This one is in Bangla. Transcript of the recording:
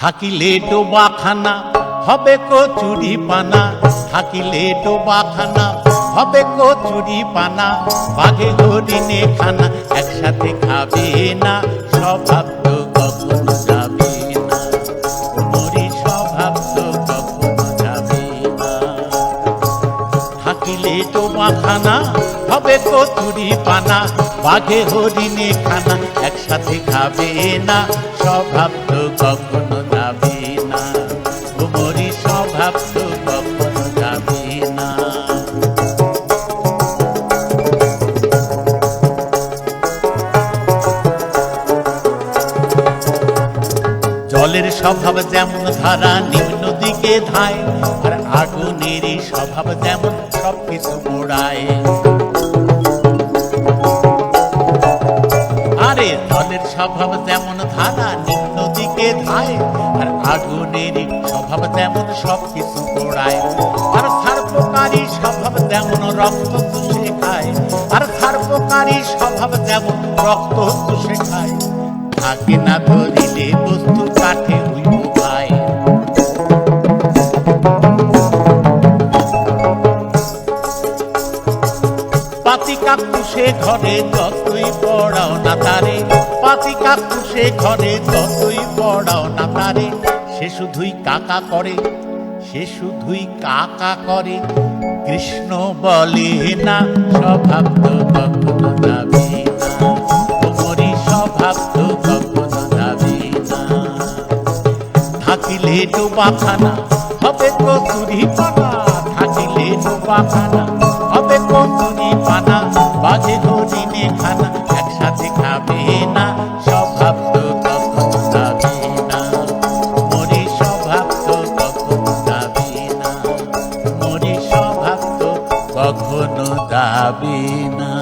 থাকিলে ডোবাখানা হবে কচুরি পানা, থাকিলে ডোবাখানা হবে কচুরি পানা, বাঘে হরিণে খানা একসাথে খাবে না, স্বভাব তো কখনো যাবে না, মরি স্বভাব তো কখনো যাবে না। থাকিলে ডোবাখানা হবে কচুরি পানা, বাঘে হরিণে খানা একসাথে খাবে না, স্বভাব তো কখনো যাবে না, মরি স্বভাব তো কখনো যাবে না। জলের স্বভাব যেমন ধারা নিম্ন দিকে ধায়, আর আগুনের স্বভাব যেমন সবকিছু পোড়ায়। আরে জলের স্বভাব যেমন ধারা নিম্ন দিকে ধায়, আর আগুনের স্বভাব যেমন সবকিছু পোড়ায়। আর সার্বকারী স্বভাব যেমন রক্ত চুষে খায়, আর সার্বকারী স্বভাব যেমন রক্ত চুষে খায়। থাকে না ধরিলে বস্তু কাঠে হইব ভাই, পাতি কাকুশে ঘরে যতই পড়াও না তারে, পাতি কাকুশে ঘরে যতই পড়াও না তারে, সে শুধুই কাকা করে, সে শুধুই কাকা করে, কৃষ্ণ বলে না স্বভাব তো কখনো যাবে না, মরি স্বভাব তো কখনো যাবে না। থাকিলে ডোবাখানা হবে কচুরি পানা, থাকিলে ডোবাখানা হবে কচুরি পানা, বাঘে হরিণে খানা একসাথে খাবে না, স্বভাব তো কখনো যাবে না, মরি স্বভাব তো কখনো যাবে না, মরি স্বভাব তো কখনো যাবে না।